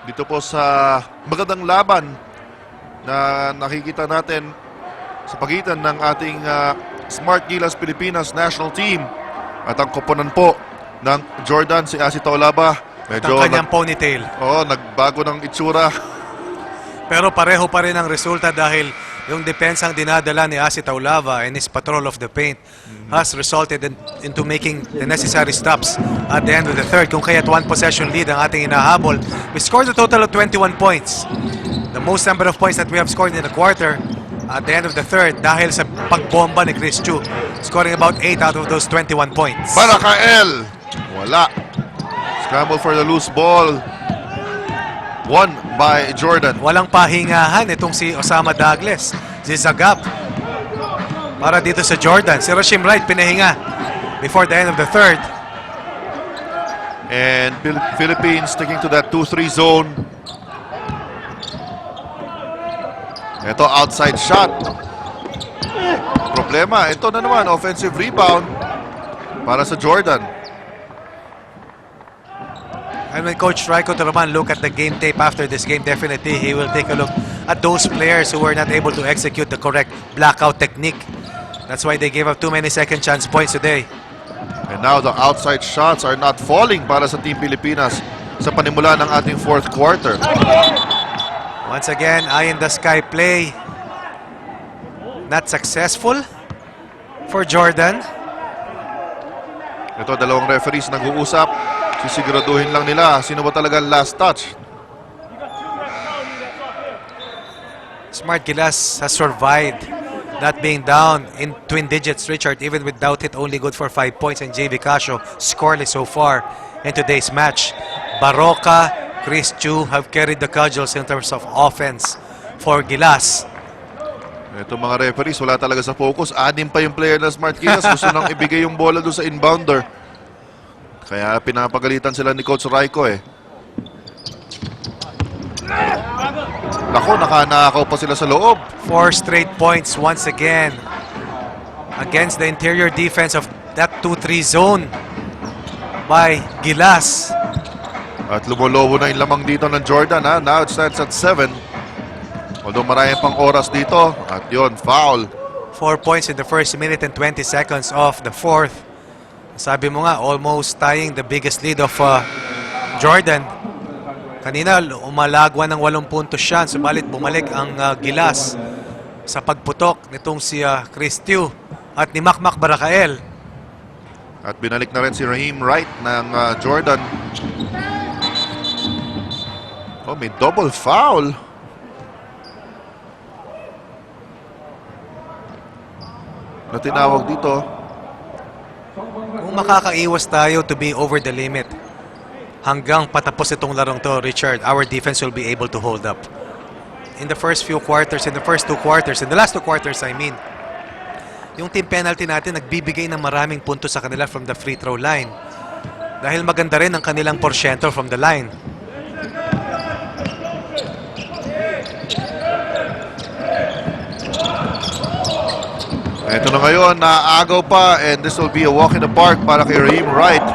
Dito po sa magandang laban na nakikita natin sa pagitan ng ating Smart Gilas Pilipinas national team at ang koponan po ng Jordan, si Asi Taulaba. Medyo ang kanyang ponytail. Oo, nagbago ng itsura. Pero pareho pa rin ang resulta dahil yung depensang dinadala ni Asi Taulava and his patrol of the paint has resulted into making the necessary stops at the end of the third. Kung kaya't one possession lead ang ating inahabol. We scored a total of 21 points. The most number of points that we have scored in the quarter at the end of the third dahil sa pagbomba ni Chris Chu, scoring about 8 out of those 21 points. Barakael! Wala. Scramble for the loose ball. Won by Jordan. Walang pahingahan itong si Osama Douglas. Si Zagab. Para dito sa Jordan. Si Rashim Wright pinahinga before the end of the third. And Philippines sticking to that 2-3 zone. Ito, outside shot. Problema. Ito na naman, offensive rebound para sa Jordan. And when Coach Raiko Toroman look at the game tape after this game, definitely he will take a look at those players who were not able to execute the correct blackout technique. That's why they gave up too many second chance points today. And now the outside shots are not falling para sa Team Pilipinas sa panimula ng ating fourth quarter. Once again, eye in the sky play. Not successful for Jordan. Ito, dalawang referees nag-uusap. Sisiguraduhin lang nila sino ba talaga last touch. Smart Gilas has survived not being down in twin digits, Richard, even without it, only good for 5 points, and JV Casio scoreless so far in today's match. Baroka, Chris Chu have carried the cudgels in terms of offense for Gilas. Ito mga referees, wala talaga sa focus. 6 pa yung player na Smart Gilas. Gusto nang ibigay yung bola doon sa inbounder. Kaya pinapagalitan sila ni Coach Raiko eh. Nako, nakanakaw pa sila sa loob. 4 straight points once again against the interior defense of that 2-3 zone by Gilas. At lumolobo na yung lamang dito ng Jordan ha. Now it stands at 7. Although marami pang oras dito. At yon, foul. 4 points in the first minute and 20 seconds of the fourth. Sabi mo nga, almost tying the biggest lead of Jordan. Kanina, umalagwa ng 8 puntos siya. Subalit bumalik ang Gilas sa pagputok nitong si Chris Chu at ni Makmak Barakael. At binalik na rin si Raheem Wright ng Jordan. Oh, may double foul. Na tinawag dito. Kung makakaiwas tayo to be over the limit hanggang patapos itong larong to, Richard, our defense will be able to hold up. In the first few quarters, in the first 2 quarters, in the last 2 quarters, I mean, yung team penalty natin nagbibigay ng maraming puntos sa kanila from the free throw line. Dahil maganda rin ang kanilang porsyento from the line. Ito na ngayon, naagaw pa, and this will be a walk in the park para kay Raheem Wright.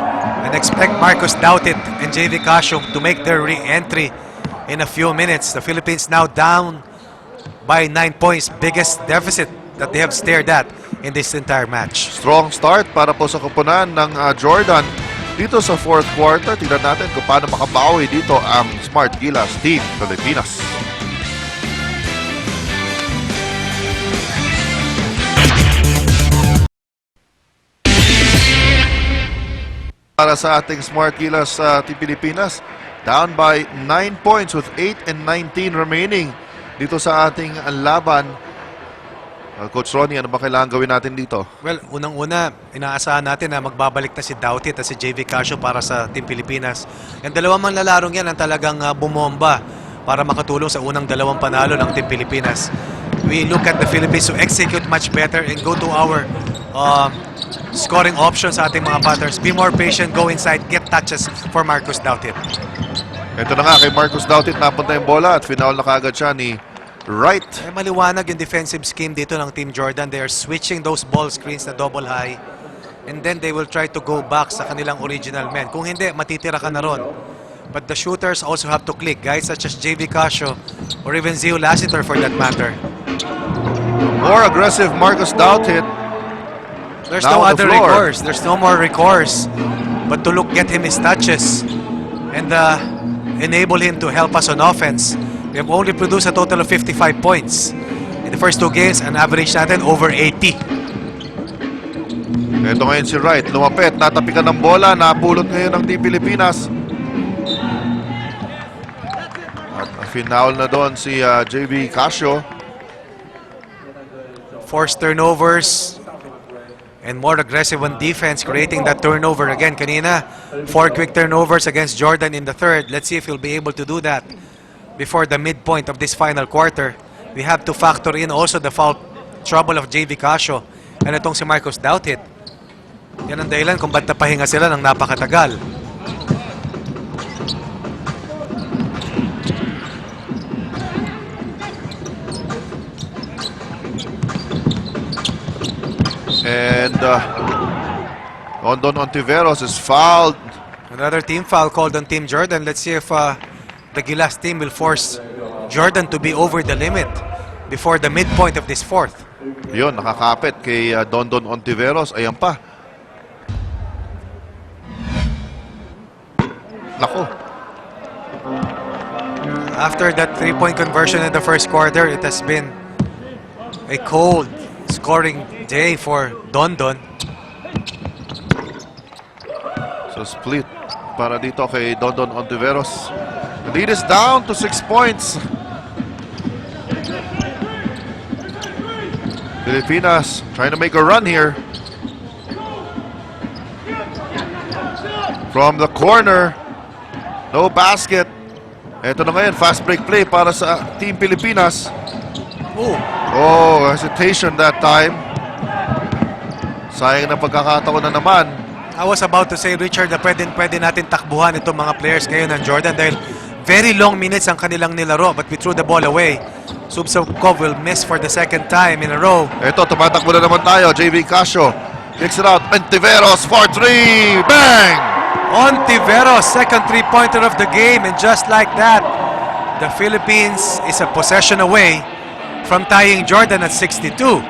And expect Marcos Doughtit and JV Casio to make their re-entry in a few minutes. The Philippines now down by 9 points, biggest deficit that they have stared at in this entire match. Strong start para po sa koponan ng Jordan dito sa fourth quarter. Tignan natin kung paano makabawi dito ang Smart Gilas Team Pilipinas. Para sa ating Smart Gilas Team Pilipinas, down by 9 points with 8 and 19 remaining dito sa ating laban. Coach Ronnie, ano ba kailangan gawin natin dito? Well, unang-una, inaasahan natin na magbabalik na si Doughtit at si JV Casio para sa Team Pilipinas. Yung dalawang manlalarong yan ang talagang bumomba para makatulong sa unang 2 panalo ng Team Pilipinas. We look at the Philippines to execute much better and go to our scoring options sa ating mga patterns. Be more patient, go inside, get touches for Marcos Doughtit. Ito na nga, kay Marcos Doughtit napunta yung bola at final na kaagad siya ni Wright. Ay, maliwanag yung defensive scheme dito ng Team Jordan. They are switching those ball screens na double high and then they will try to go back sa kanilang original men. Kung hindi, matitira ka na ron. but the shooters also have to click. Guys such as JV Casio or even Zio Lassiter for that matter. More aggressive Marcus Douthit. There's Now no on the other floor. recourse. There's no more recourse but to get him his touches and enable him to help us on offense. We have only produced a total of 55 points. In the first two games, an average natin over 80. Ito ngayon si Wright. Lumapit. Natapikan ng bola. Napulot ngayon ng Team Pilipinas. At final na doon si JV Casio. Forced turnovers and more aggressive on defense, creating that turnover again. Kanina, 4 quick turnovers against Jordan in the third. Let's see if he'll be able to do that before the midpoint of this final quarter. We have to factor in also the foul trouble of JV Casio and itong si Marcus Douthit. Yan ang dahilan kung ba't napahinga sila ng napakatagal. And London Ontiveros is fouled. Another team foul called on Team Jordan. Let's see if the Gilas team will force Jordan to be over the limit before the midpoint of this fourth. Yun, nakakapit kay Dondon Ontiveros. Ayan pa. Nako. After that three-point conversion in the first quarter, it has been a cold scoring day for Dondon. So split para dito kay Dondon Ontiveros. The lead is down to 6 points. Pilipinas trying to make a run here. From the corner. No basket. Ito na ngayon, fast break play para sa Team Pilipinas. Oh, hesitation that time. Sayang na pagkakataon na naman. I was about to say, Richard, na pwede natin takbuhan itong mga players ngayon ng Jordan dahil very long minutes ang kanilang nilaro, but we threw the ball away. Subsokov will miss for the second time in a row. Ito, tumatakbo na naman tayo. JV Casio kicks it out. Ontiveros for 3. Bang! Ontiveros, second three-pointer of the game, and just like that, the Philippines is a possession away from tying Jordan at 62.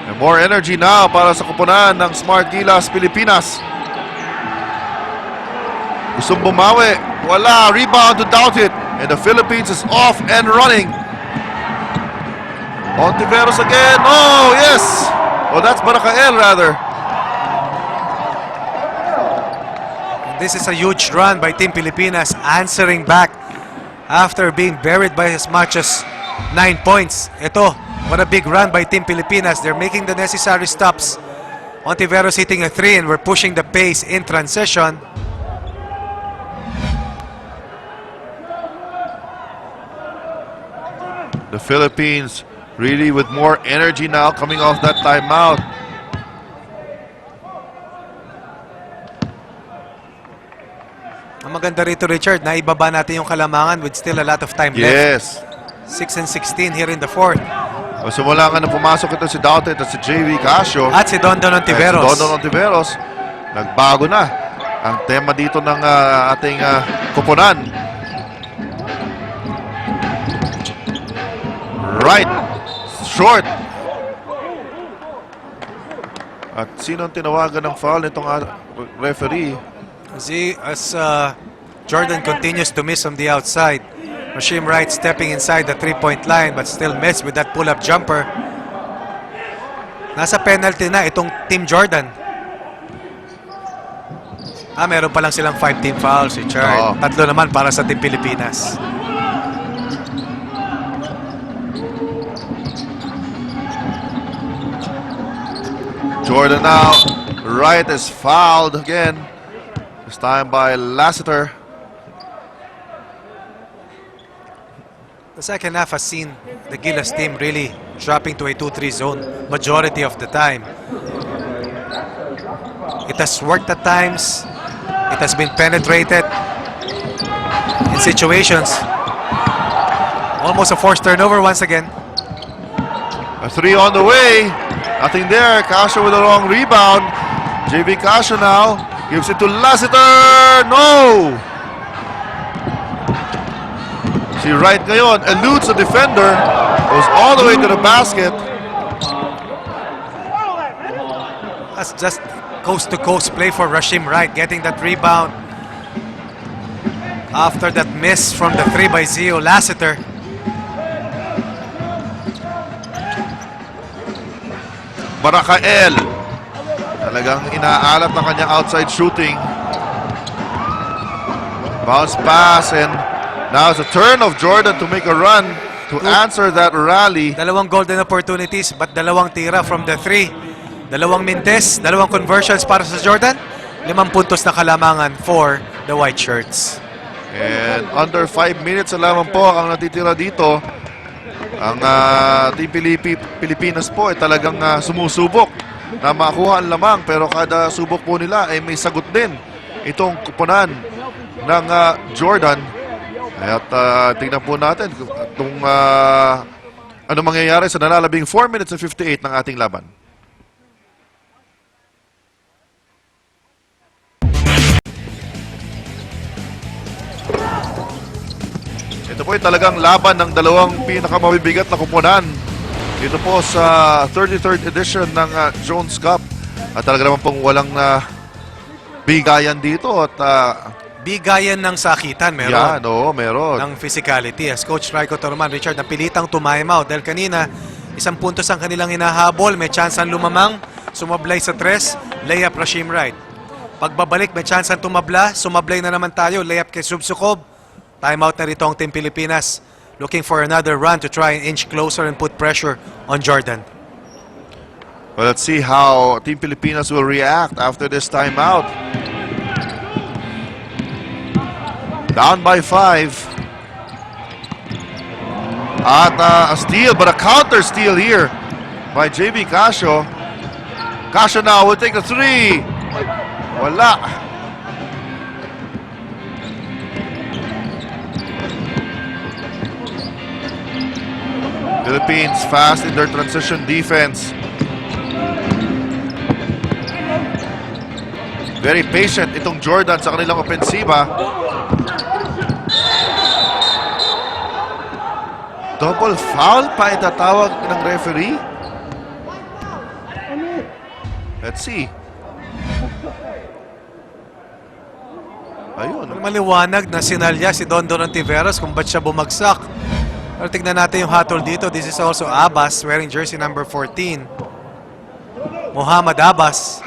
And more energy now para sa kupunan ng Smart Gilas Pilipinas. Gustong bumawi. Wala. Rebound to Douthit. And the Philippines is off and running. Ontiveros again. Oh, yes. Oh, that's Barakael rather. This is a huge run by Team Pilipinas, answering back after being buried by as much as 9 points. Ito, what a big run by Team Pilipinas. They're making the necessary stops. Ontiveros hitting a 3 and we're pushing the pace in transition. The Philippines really with more energy now coming off that timeout. Ang maganda rito, Richard, naibaba natin yung kalamangan with still a lot of time Yes. left. 6 and 16 here in the fourth. O simula nga na pumasok ito si Douthit at si JV Casio. At si Dondon Ontiveros. Si Dondon Ontiveros. Nagbago na ang tema dito ng ating kupunan. Right. Short. At sino ang tinawagan ng foul nitong referee? As Jordan continues to miss on the outside. Rashim Wright stepping inside the three-point line but still missed with that pull-up jumper. Nasa penalty na itong Team Jordan. Meron pa lang silang 5 team fouls, Richard. Tatlo naman para sa Team Pilipinas. Jordan now. Wright is fouled again. This time by Lassiter. The second half has seen the Gilas team really dropping to a 2-3 zone majority of the time. It has worked at times. It has been penetrated in situations. Almost a forced turnover once again. A 3 on the way. Nothing there. Casio with a long rebound. JV Casio now. Gives it to Lassiter. No! Si Wright ngayon eludes the defender. Goes all the way to the basket. That's just coast-to-coast play for Rashim Wright, getting that rebound after that miss from the 3 by Zio Lassiter. Barakael. Talagang inaalat ng kanyang outside shooting. Bounce pass, and now it's a turn of Jordan to make a run to answer that rally. Dalawang golden opportunities, but dalawang tira from the 3. Dalawang mintes, dalawang conversions para sa Jordan. 5 puntos na kalamangan for the white shirts. And under 5 minutes na lamang po ang natitira dito. Ang Team Pilipinas po ay talagang sumusubok na makuha ang lamang, pero kada subok po nila ay may sagot din itong kuponan ng Jordan. At tingnan po natin kung ano mangyayari sa nalalabing 4 minutes and 58 ng ating laban. Ito po ay talagang laban ng dalawang pinakamabibigat na kuponan dito po sa 33rd edition ng Jones Cup. At talaga naman pong walang bigayan dito at Bigayan ng sakitan, meron. yan, oo, meron. Ng physicality. As Coach Raiko Torman, Richard, napilitang time out dahil kanina, 1 puntos ang kanilang hinahabol. May chance ang lumamang, sumablay sa 3, layup Rashim Wright. Pagbabalik, may chance ang tumabla, sumablay na naman tayo, layup kay Subsukov. Time out na rito ang Team Pilipinas, looking for another run to try and inch closer and put pressure on Jordan. Well, let's see how Team Pilipinas will react after this timeout. Down by 5. At a steal, but a counter steal here by JB Casio. Casio now will take the 3. Wala. Philippines fast in their transition defense. Very patient itong Jordan sa kanilang opensiba. Double foul pa itatawag ng referee. Let's see. Ayun. Maliwanag na sinalya si Dondon Ontiveros kung ba't siya bumagsak. Pero tignan natin yung hatol dito. This is also Abbas wearing jersey number 14. Muhammad Abbas.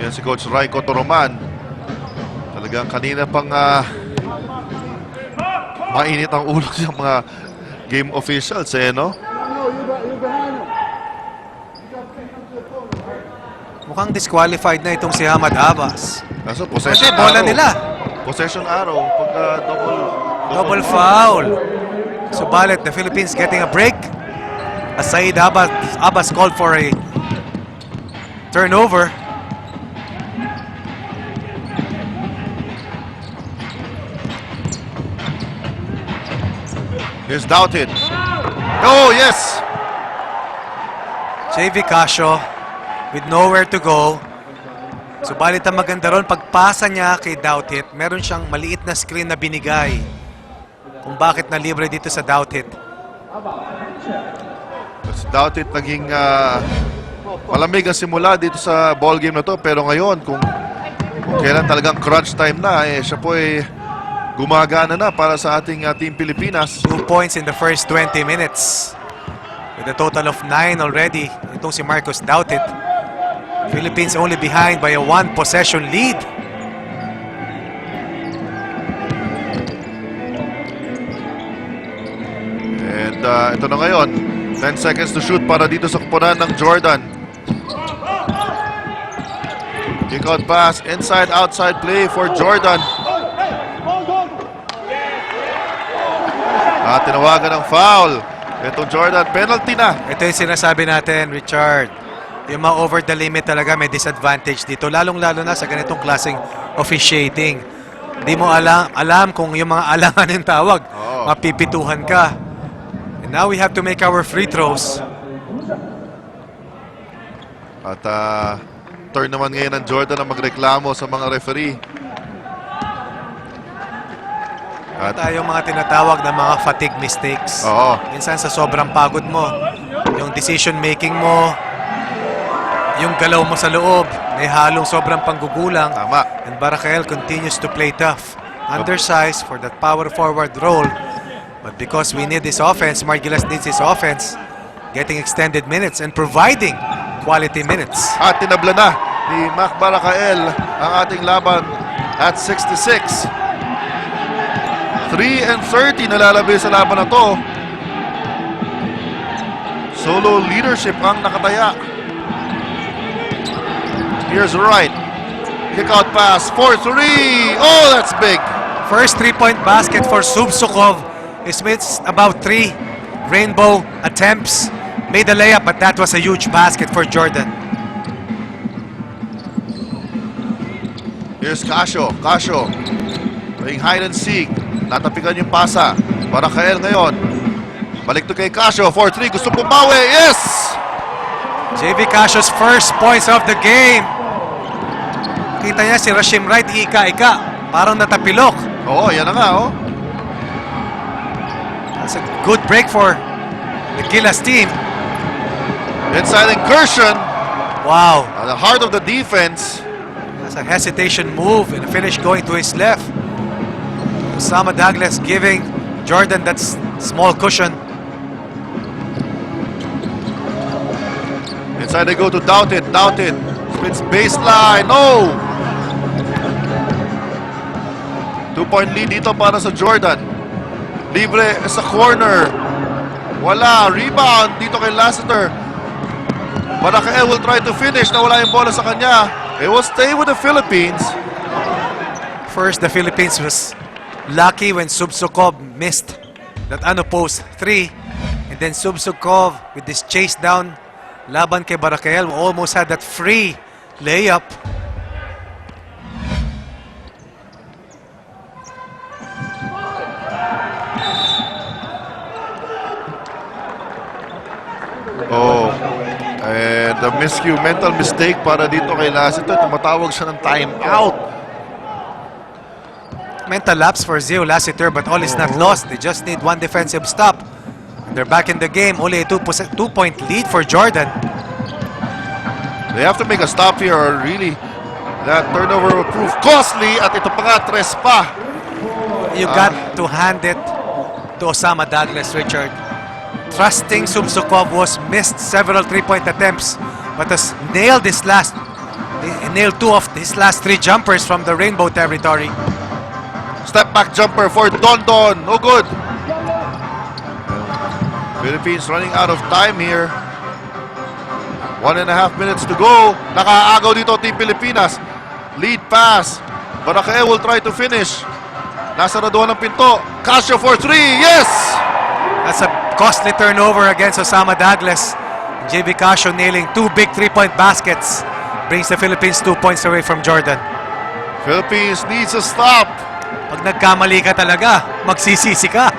Yan si Coach Raiko Toroman. Talagang kanina pang mainit ang ulo ng mga game officials, no? Mukhang disqualified na itong si Hamad Abbas. Kaso Kasi possession bola arrow. nila. Possession arrow. Pag Double foul. Subalit, the Philippines getting a break. As Said Abbas called for a turnover. Here's Doubted. Oh, yes! JV Casio with nowhere to go. Subalit ang maganda ron, pagpasa niya kay Doughtit, meron siyang maliit na screen na binigay kung bakit na libre dito sa Doughtit. Si Doubted naging malamig ang simula dito sa ball game na to, pero ngayon kung kailan talagang crunch time na, siya po ay gumagana na para sa ating Team Pilipinas. 2 points in the first 20 minutes. With a total of 9 already. Itong si Marcus Doubtit. Philippines only behind by a 1 possession lead. And ito na ngayon, 10 seconds to shoot para dito sa kuponan ng Jordan. Kick out pass, inside-outside play for Jordan. At tinawagan ng foul. Itong Jordan, penalty na. Ito yung sinasabi natin, Richard. Yung ma-over the limit talaga may disadvantage dito. Lalong-lalo na sa ganitong klaseng officiating. Hindi mo alam kung yung mga alangan yung tawag. Oo. Mapipituhan ka. And now we have to make our free throws. At turn naman ngayon ng Jordan na magreklamo sa mga referee. At Tayong mga tinatawag na mga fatigue mistakes. oo. Minsan sa sobrang pagod mo, yung decision making mo, yung galaw mo sa loob, may halong sobrang panggugulang. Tama. And Baracael continues to play tough. Undersized for that power forward role. But because we need this offense, Gilas needs this offense, getting extended minutes and providing quality minutes. At tinabla na ni Mac Baracael ang ating laban at 66. 3-30 nalalabi sa laban na to. Solo leadership ang nakataya. Here's right. Kick out pass for 3. Oh, that's big. First 3-point basket for Subsukov. He's made about 3 rainbow attempts. Made a layup, but that was a huge basket for Jordan. Here's Casio. Casio playing hide and seek. Natapikan yung pasa. Baracael ngayon. Balik to kay Casio. 4-3. Gusto pumawi. Yes! JV Casio's first points of the game. Kita niya si Rashim Wright, ika-ika. Parang natapilok. Oo, yan na nga, oh. That's a good break for the Gilas team. Inside incursion. Wow. At the heart of the defense. That's a hesitation move and a finish going to his left. Osama Douglas giving Jordan that small cushion. Inside they go to Doughton. Doughton splits baseline. No! 2-point lead dito para sa Jordan. Libre sa corner. Wala. Rebound dito kay Lassiter. Baracael will try to finish. Nawala yung bola sa kanya. It will stay with the Philippines. First, the Philippines was lucky when Subsukov missed that unopposed 3. And then Subsukov with this chase down laban kay Baracael almost had that free layup. Oh. And the miscue, mental mistake para dito kay Lassiter. Tumatawag siya ng timeout. Mental lapse for Zio Lassiter, but all is not lost. They just need one defensive stop. They're back in the game. Only a 2-point lead for Jordan. They have to make a stop here or really that turnover will prove costly. At ito pa nga, tres pa. You got to hand it to Osama Douglas, Richard. Trusting Subsukov was missed several 3-point attempts, but has nailed he nailed 2 of his last 3 jumpers from the rainbow territory. Step back jumper for Dondon. No good. Philippines running out of time here. 1.5 minutes to go. Nakaagaw dito Team Pilipinas. Lead pass. Baracael will try to finish. Nasaraduhan ng pinto. Casio for 3. Yes! That's a costly turnover against Osama Douglas. JB Casio nailing 2 big 3-point baskets. Brings the Philippines 2 points away from Jordan. Philippines needs a stop. Pag nagkamali ka talaga, magsisisi ka.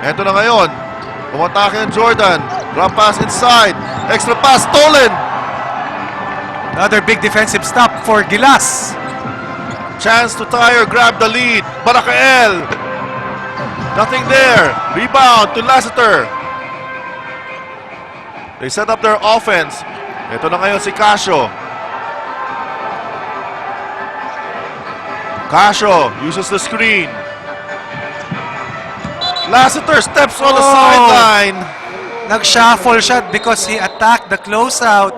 Eto na ngayon. Umatake ng Jordan. Drop pass inside. Extra pass stolen. Another big defensive stop for Gilas. Chance to tie or grab the lead. Baracael. Nothing there. Rebound to Lassiter. They set up their offense. Ito na ngayon si Casio. Casio uses the screen. Lassiter steps on the sideline. Nag-shuffle siya because he attacked the closeout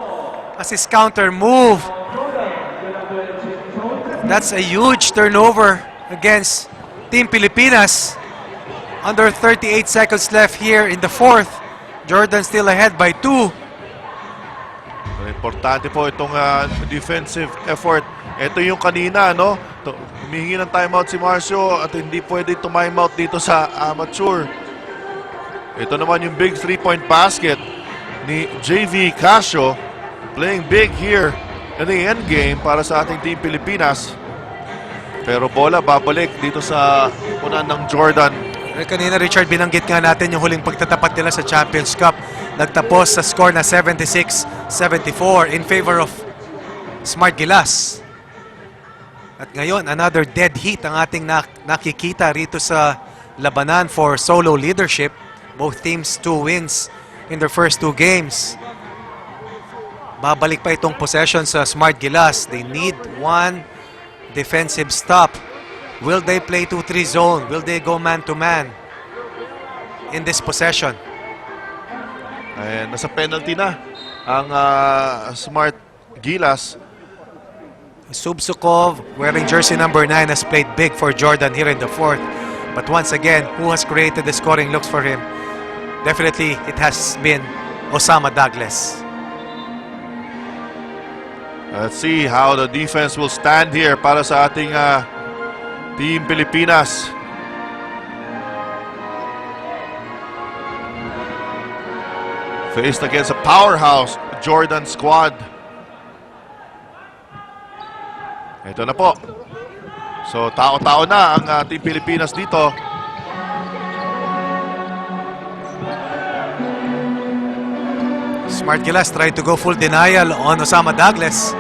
as his counter move. That's a huge turnover against Team Pilipinas. Under 38 seconds left here in the 4th. Jordan still ahead by 2. Importante po itong defensive effort. Ito yung kanina, no? Humihingi ng timeout si Marcio at hindi pwede timeout dito sa amateur. Ito naman yung big 3-point basket ni JV Casio. Playing big here in the end game para sa ating Team Pilipinas. Pero bola babalik dito sa punan ng Jordan. Kanina, Richard, binanggit nga natin yung huling pagtatapat nila sa Champions Cup. Nagtapos sa score na 76-74 in favor of Smart Gilas. At ngayon, another dead heat ang ating nakikita rito sa labanan for solo leadership. Both teams 2 wins in their first 2 games. Babalik pa itong possession sa Smart Gilas. They need one defensive stop. Will they play 2-3 zone? Will they go man-to-man in this possession? And nasa penalty na ang Smart Gilas. Subsukov, wearing jersey number 9, has played big for Jordan here in the 4th. But once again, who has created the scoring looks for him? Definitely, it has been Osama Douglas. Let's see how the defense will stand here para sa ating Team Pilipinas. Faced against a powerhouse Jordan squad. Ito na po. So, tao-tao na ang Team Pilipinas dito. Smart Gilas tried to go full denial on Osama Douglas.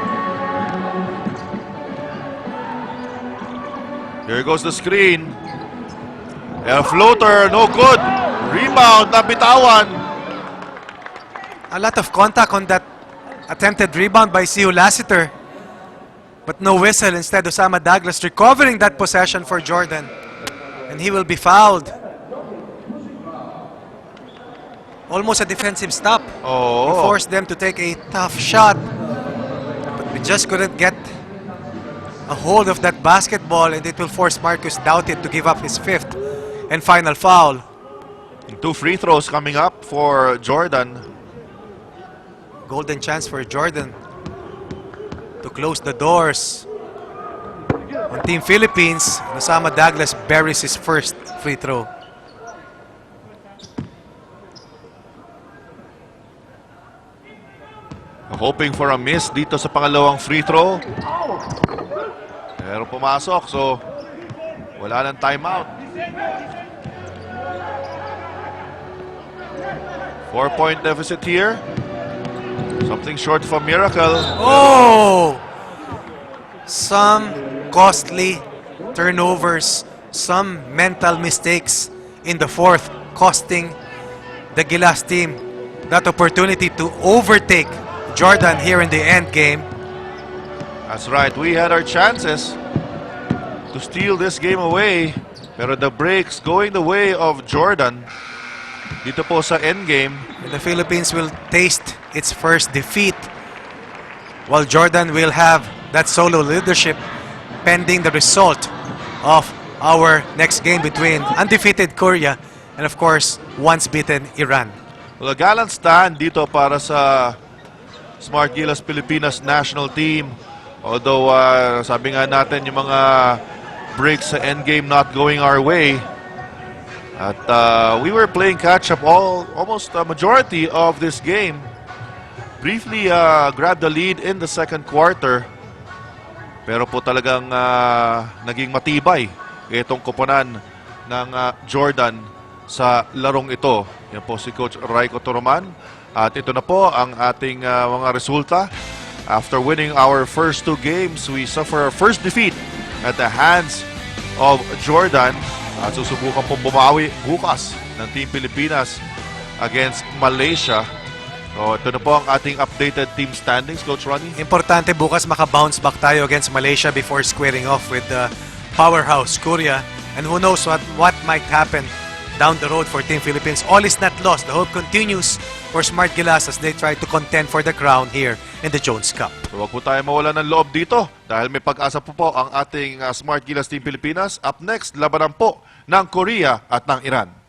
Here goes the screen. A floater, no good. Rebound, nabitawan. A lot of contact on that attempted rebound by Siu Lassiter. But no whistle. Instead, Osama Douglas recovering that possession for Jordan. And he will be fouled. Almost a defensive stop. Oh. He forced them to take a tough shot. But we just couldn't get a hold of that basketball, and it will force Marcus Doughty to give up his 5th and final foul. 2 free throws coming up for Jordan. Golden chance for Jordan to close the doors on Team Philippines. Osama Douglas buries his first free throw. Hoping for a miss dito sa pangalawang free throw. Pero pumasok, so wala nang timeout. 4-point deficit here. Something short of a miracle. Oh! Some costly turnovers, some mental mistakes in the 4th, costing the Gilas team that opportunity to overtake Jordan here in the end game. That's right, we had our chances to steal this game away. Pero the breaks going the way of Jordan dito po sa end game. And the Philippines will taste its first defeat, while Jordan will have that solo leadership pending the result of our next game between undefeated Korea and, of course, once beaten Iran. Well, a gallant stand dito para sa Smart Gilas Pilipinas national team. Although, sabi nga natin yung mga breaks sa endgame not going our way. At we were playing catch-up almost a majority of this game. Briefly grabbed the lead in the second quarter. Pero po talagang naging matibay itong koponan ng Jordan sa larong ito. Yan po si Coach Raiko Toroman. At ito na po ang ating mga resulta. After winning our first 2 games, we suffer our first defeat at the hands of Jordan. At susubukan pong bumawi bukas ng Team Pilipinas against Malaysia. So, ito na po ang ating updated team standings, Coach Ronnie. Importante bukas maka-bounce back tayo against Malaysia before squaring off with the powerhouse Korea. And who knows what might happen down the road for Team Philippines. All is not lost. The hope continues for Smart Gilas as they try to contend for the crown here in the Jones Cup. So, wag po tayo mawala ng loob dito dahil may pag-asa po ang ating Smart Gilas Team Pilipinas. Up next, labanan po ng Korea at ng Iran.